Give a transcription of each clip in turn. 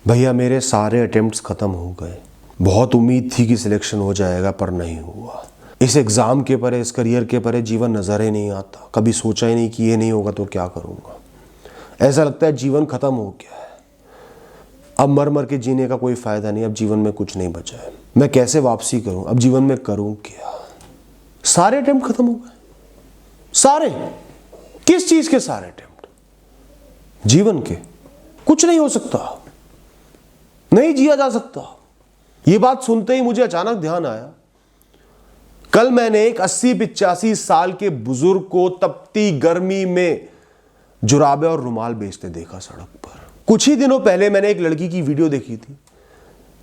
भैया मेरे सारे अटेम्प्ट्स ख़त्म हो गए। बहुत उम्मीद थी कि सिलेक्शन हो जाएगा पर नहीं हुआ। इस एग्ज़ाम के परे, इस करियर के परे जीवन नज़र ही नहीं आता। कभी सोचा ही नहीं कि ये नहीं होगा तो क्या करूँगा। ऐसा लगता है जीवन ख़त्म हो गया है। अब मर मर के जीने का कोई फ़ायदा नहीं। अब जीवन में कुछ नहीं बचा है। मैं कैसे वापसी करूँ? अब जीवन में करूँ क्या? सारे अटेम्प्ट ख़त्म हो गए। सारे? किस चीज़ के सारे अटेम्प्ट? जीवन के। कुछ नहीं हो सकता, नहीं जिया जा सकता। ये बात सुनते ही मुझे अचानक ध्यान आया, कल मैंने एक 80-85 साल के बुजुर्ग को तपती गर्मी में जुराबे और रुमाल बेचते देखा सड़क पर। कुछ ही दिनों पहले मैंने एक लड़की की वीडियो देखी थी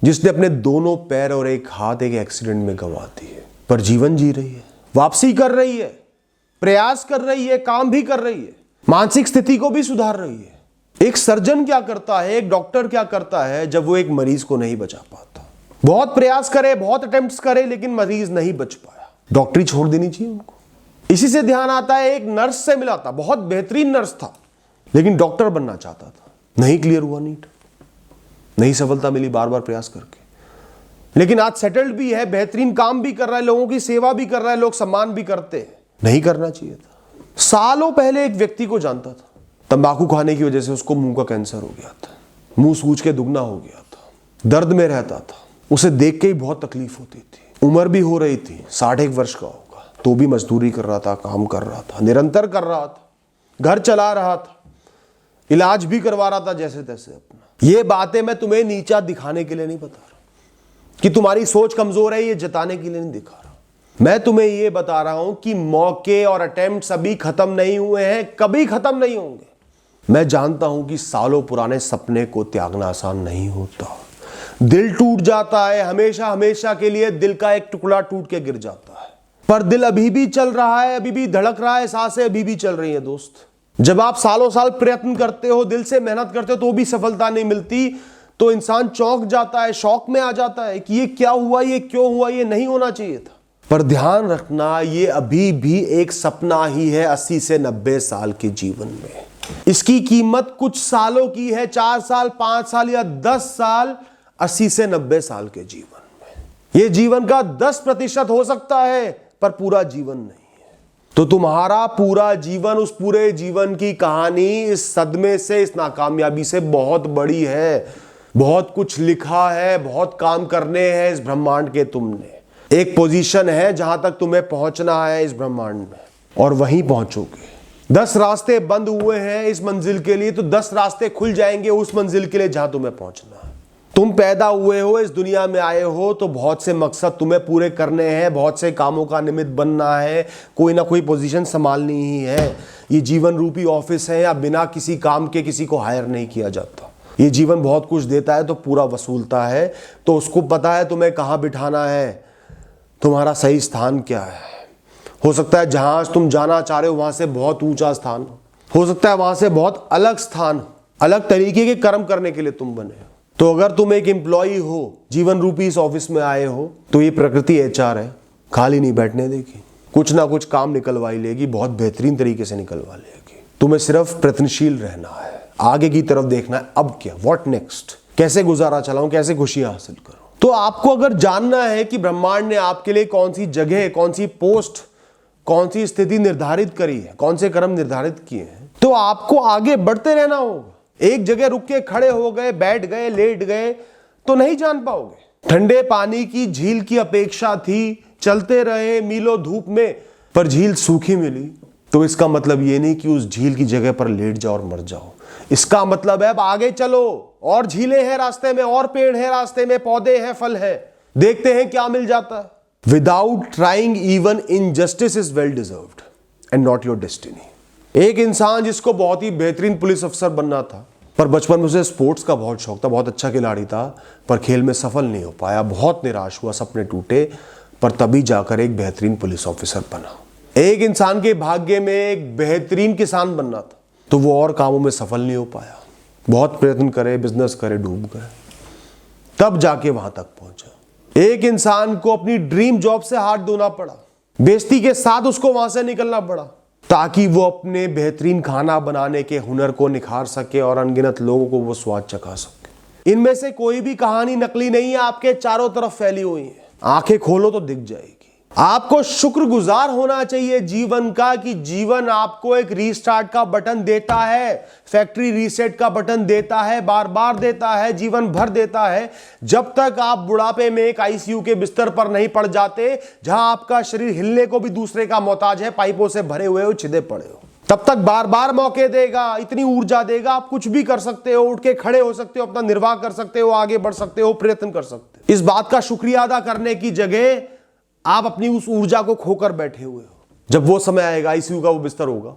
जिसने अपने दोनों पैर और एक हाथ एक एक्सीडेंट में गंवा दिए, पर जीवन जी रही है, वापसी कर रही है, प्रयास कर रही है, काम भी कर रही है, मानसिक स्थिति को भी सुधार रही है। एक सर्जन क्या करता है, एक डॉक्टर क्या करता है जब वो एक मरीज को नहीं बचा पाता? बहुत प्रयास करे, बहुत अटेम्प्ट्स करे, लेकिन मरीज नहीं बच पाया। डॉक्टरी छोड़ देनी चाहिए उनको। इसी से ध्यान आता है, एक नर्स से मिला था, बहुत बेहतरीन नर्स था, लेकिन डॉक्टर बनना चाहता था, नहीं क्लियर हुआ नीट, नहीं सफलता मिली बार बार प्रयास करके। लेकिन आज सेटल्ड भी है, बेहतरीन काम भी कर रहा है, लोगों की सेवा भी कर रहा है, लोग सम्मान भी करते हैं। नहीं करना चाहिए था। सालों पहले एक व्यक्ति को जानता था, तंबाकू खाने की वजह से उसको मुंह का कैंसर हो गया था, मुंह सूज के दुगना हो गया था, दर्द में रहता था, उसे देख के ही बहुत तकलीफ होती थी। उम्र भी हो रही थी, 60 वर्ष का होगा, तो भी मजदूरी कर रहा था, काम कर रहा था, निरंतर कर रहा था, घर चला रहा था, इलाज भी करवा रहा था जैसे तैसे अपना। ये बातें मैं तुम्हें नीचा दिखाने के लिए नहीं बता रहा कि तुम्हारी सोच कमजोर है, ये जताने के लिए नहीं दिखा रहा। मैं तुम्हें ये बता रहा हूं कि मौके और अटेम्प्ट्स अभी खत्म नहीं हुए हैं, कभी खत्म नहीं होंगे। मैं जानता हूं कि सालों पुराने सपने को त्यागना आसान नहीं होता। दिल टूट जाता है, हमेशा हमेशा के लिए दिल का एक टुकड़ा टूट के गिर जाता है, पर दिल अभी भी चल रहा है, अभी भी धड़क रहा है, सांसें अभी भी चल रही है। दोस्त, जब आप सालों साल प्रयत्न करते हो, दिल से मेहनत करते हो, तो भी सफलता नहीं मिलती, तो इंसान चौंक जाता है, शौक में आ जाता है कि ये क्या हुआ, ये क्यों हुआ, ये नहीं होना चाहिए था। पर ध्यान रखना, ये अभी भी एक सपना ही है 80 से 90 साल के जीवन में। इसकी कीमत कुछ सालों की है, 4 साल, 5 साल या 10 साल, 80 से 90 साल के जीवन में। यह जीवन का 10% हो सकता है, पर पूरा जीवन नहीं है। तो तुम्हारा पूरा जीवन, उस पूरे जीवन की कहानी इस सदमे से, इस नाकामयाबी से बहुत बड़ी है। बहुत कुछ लिखा है, बहुत काम करने हैं इस ब्रह्मांड के तुमने। एक पोजीशन है जहां तक तुम्हें पहुंचना है इस ब्रह्मांड में, और वहीं पहुंचोगे। 10 रास्ते बंद हुए हैं इस मंजिल के लिए, तो 10 रास्ते खुल जाएंगे उस मंजिल के लिए जहां तुम्हें पहुंचना है। तुम पैदा हुए हो, इस दुनिया में आए हो, तो बहुत से मकसद तुम्हें पूरे करने हैं, बहुत से कामों का निमित्त बनना है, कोई ना कोई पोजीशन संभालनी ही है। ये जीवन रूपी ऑफिस है, या बिना किसी काम के किसी को हायर नहीं किया जाता। ये जीवन बहुत कुछ देता है तो पूरा वसूलता है, तो उसको पता है तुम्हें कहाँ बिठाना है, तुम्हारा सही स्थान क्या है। हो सकता है जहां तुम जाना चाह रहे हो वहां से बहुत ऊंचा स्थान हो सकता है वहां से बहुत अलग स्थान, अलग तरीके के कर्म करने के लिए तुम बने हो। तो अगर तुम एक एम्प्लॉई हो, जीवन रूपी इस ऑफिस में आए हो, तो ये प्रकृति HR है, खाली नहीं बैठने देगी, कुछ ना कुछ काम निकलवाई लेगी, बहुत बेहतरीन तरीके से निकलवा लेगी। तुम्हें सिर्फ प्रयत्नशील रहना है, आगे की तरफ देखना है। अब क्या, व्हाट नेक्स्ट, कैसे गुजारा चलाऊं, कैसे खुशियां हासिल करूं। तो आपको अगर जानना है कि ब्रह्मांड ने आपके लिए कौन सी जगह, कौन सी पोस्ट, कौन सी स्थिति निर्धारित करी है, कौन से कर्म निर्धारित किए हैं, तो आपको आगे बढ़ते रहना होगा। एक जगह रुक के खड़े हो गए, बैठ गए, लेट गए, तो नहीं जान पाओगे। ठंडे पानी की झील की अपेक्षा थी, चलते रहे मीलों धूप में, पर झील सूखी मिली, तो इसका मतलब ये नहीं कि उस झील की जगह पर लेट जाओ और मर जाओ। इसका मतलब है अब आगे चलो, और झीलें हैं रास्ते में, और पेड़ है रास्ते में, पौधे हैं, फल है, देखते हैं क्या मिल जाता है। Without trying even injustice is well deserved and not your destiny. एक इंसान जिसको बहुत ही बेहतरीन पुलिस अफसर बनना था, पर बचपन में उसे स्पोर्ट्स का बहुत शौक था, बहुत अच्छा खिलाड़ी था, पर खेल में सफल नहीं हो पाया, बहुत निराश हुआ, सपने टूटे, पर तभी जाकर एक बेहतरीन पुलिस ऑफिसर बना। एक इंसान के भाग्य में एक बेहतरीन किसान बनना था, तो वो और कामों में सफल नहीं हो पाया, बहुत प्रयत्न करे, बिजनेस करे, डूब गए, तब जाके वहां तक पहुंचा। एक इंसान को अपनी ड्रीम जॉब से हाथ धोना पड़ा, बेइज्जती के साथ उसको वहां से निकलना पड़ा, ताकि वो अपने बेहतरीन खाना बनाने के हुनर को निखार सके और अनगिनत लोगों को वो स्वाद चखा सके। इनमें से कोई भी कहानी नकली नहीं है, आपके चारों तरफ फैली हुई है। आंखें खोलो तो दिख जाएगी। आपको शुक्रगुजार होना चाहिए जीवन का कि जीवन आपको एक रीस्टार्ट का बटन देता है, फैक्ट्री रीसेट का बटन देता है, बार बार देता है, जीवन भर देता है। जब तक आप बुढ़ापे में एक आईसीयू के बिस्तर पर नहीं पड़ जाते, जहां आपका शरीर हिलने को भी दूसरे का मोहताज है, पाइपों से भरे हुए हो, छिदे पड़े हो, तब तक बार बार मौके देगा, इतनी ऊर्जा देगा, आप कुछ भी कर सकते हो, उठ के खड़े हो सकते हो, अपना निर्वाह कर सकते हो, आगे बढ़ सकते हो, प्रयत्न कर सकते हो। इस बात का शुक्रिया अदा करने की जगह आप अपनी उस ऊर्जा को खोकर बैठे हुए हो। जब वो समय आएगा, आईसीयू का वो बिस्तर होगा,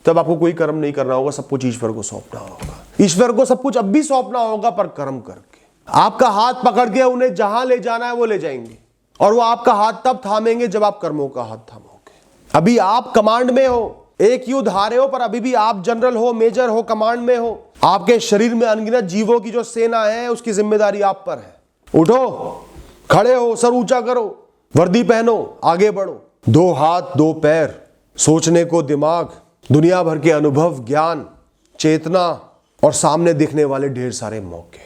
तब आपको कोई कर्म नहीं करना होगा, सब कुछ ईश्वर को सौंपना होगा। ईश्वर को सब कुछ अब भी सौंपना होगा, पर कर्म करके। आपका हाथ पकड़ के उन्हें जहां ले जाना है वो ले जाएंगे, और वो आपका हाथ तब थामेंगे जब आप कर्मों का हाथ थामोगे। अभी आप कमांड में हो, एक युद्ध हारे हो, पर अभी भी आप जनरल हो, मेजर हो, कमांड में हो। आपके शरीर में अनगिनत जीवों की जो सेना है, उसकी जिम्मेदारी आप पर है। उठो, खड़े हो, सर ऊंचा करो, वर्दी पहनो, आगे बढ़ो। 2 हाथ 2 पैर, सोचने को दिमाग, दुनिया भर के अनुभव, ज्ञान, चेतना, और सामने दिखने वाले ढेर सारे मौके,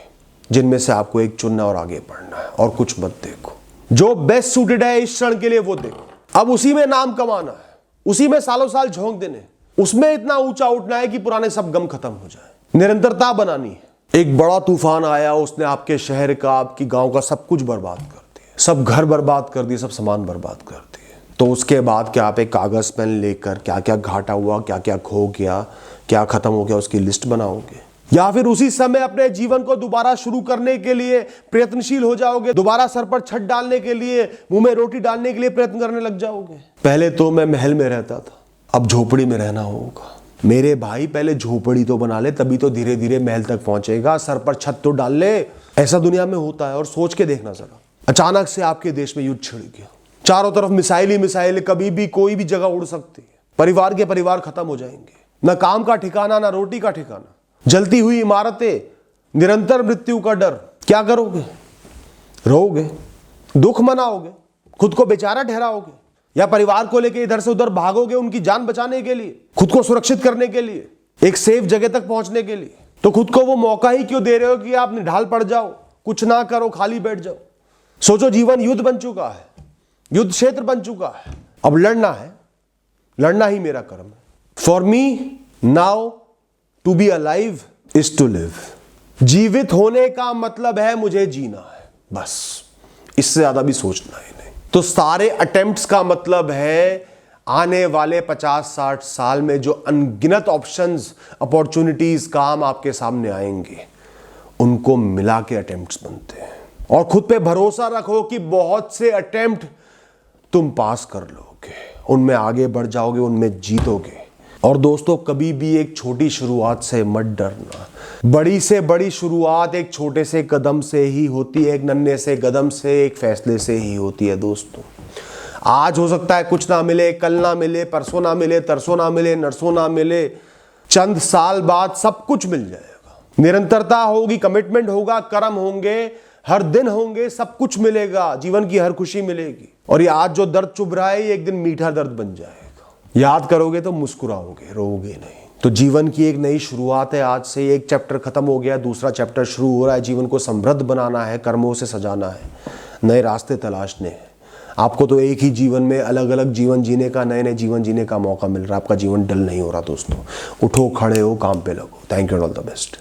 जिनमें से आपको एक चुनना और आगे बढ़ना है। और कुछ मत देखो, जो बेस्ट सूटेड है इस क्षण के लिए वो देखो। अब उसी में नाम कमाना है, उसी में सालों साल झोंक देने, उसमें इतना ऊंचा उठना है कि पुराने सब गम खत्म हो जाए। निरंतरता बनानी है। एक बड़ा तूफान आया, उसने आपके शहर का, आपकी गांव का सब कुछ बर्बाद कर दिया, सब घर बर्बाद कर दिए, सब सामान बर्बाद कर दिए। तो उसके बाद क्या आप एक कागज पेन लेकर क्या क्या घाटा हुआ, क्या क्या खो गया, क्या खत्म हो गया, उसकी लिस्ट बनाओगे? या फिर उसी समय अपने जीवन को दोबारा शुरू करने के लिए प्रयत्नशील हो जाओगे, दोबारा सर पर छत डालने के लिए, मुंह में रोटी डालने के लिए प्रयत्न करने लग जाओगे? पहले तो मैं महल में रहता था, अब झोपड़ी में रहना होगा। मेरे भाई, पहले झोपड़ी तो बना ले, तभी तो धीरे धीरे महल तक पहुंचेगा। सर पर छत तो डाल ले। ऐसा दुनिया में होता है। और सोच के देखना जरा, अचानक से आपके देश में युद्ध छिड़ गया, चारों तरफ मिसाइल ही मिसाइल, कभी भी कोई भी जगह उड़ सकती है, परिवार के परिवार खत्म हो जाएंगे, न काम का ठिकाना, न रोटी का ठिकाना, जलती हुई इमारतें, निरंतर मृत्यु का डर। क्या करोगे? रोओगे, दुख मनाओगे, खुद को बेचारा ठहराओगे, या परिवार को लेकर इधर से उधर भागोगे उनकी जान बचाने के लिए, खुद को सुरक्षित करने के लिए, एक सेफ जगह तक पहुंचने के लिए? तो खुद को वो मौका ही क्यों दे रहे हो कि आप निढाल पड़ जाओ, कुछ ना करो, खाली बैठ जाओ? सोचो, जीवन युद्ध बन चुका है, युद्ध क्षेत्र बन चुका है। अब लड़ना है, लड़ना ही मेरा कर्म है। For me now to be alive is to live. जीवित होने का मतलब है मुझे जीना है, बस, इससे ज्यादा भी सोचना ही नहीं। तो सारे अटेम्प्ट्स का मतलब है आने वाले 50-60 साल में जो अनगिनत ऑप्शंस, अपॉर्चुनिटीज, काम आपके सामने आएंगे, उनको मिला के अटेम्प्ट्स बनते हैं। और खुद पे भरोसा रखो कि बहुत से अटेम्प्ट तुम पास कर लोगे, उनमें आगे बढ़ जाओगे, उनमें जीतोगे। और दोस्तों, कभी भी एक छोटी शुरुआत से मत डरना। बड़ी से बड़ी शुरुआत एक छोटे से कदम से ही होती है, एक नन्हे से कदम से, एक फैसले से ही होती है। दोस्तों, आज हो सकता है कुछ ना मिले, कल ना मिले, परसों ना मिले, तरसों ना मिले, नरसों ना मिले, चंद साल बाद सब कुछ मिल जाएगा। निरंतरता होगी, कमिटमेंट होगा, कर्म होंगे, हर दिन होंगे, सब कुछ मिलेगा, जीवन की हर खुशी मिलेगी। और ये आज जो दर्द चुभ रहा है, ये एक दिन मीठा दर्द बन जाएगा। याद करोगे तो मुस्कुराओगे, रोओगे नहीं। तो जीवन की एक नई शुरुआत है। आज से एक चैप्टर खत्म हो गया, दूसरा चैप्टर शुरू हो रहा है। जीवन को समृद्ध बनाना है, कर्मों से सजाना है, नए रास्ते तलाशने हैं। आपको तो एक ही जीवन में अलग अलग जीवन जीने का, नए नए जीवन जीने का मौका मिल रहा है। आपका जीवन डल नहीं हो रहा। दोस्तों, उठो, खड़े हो, काम पे लगो। Thank you, all the best.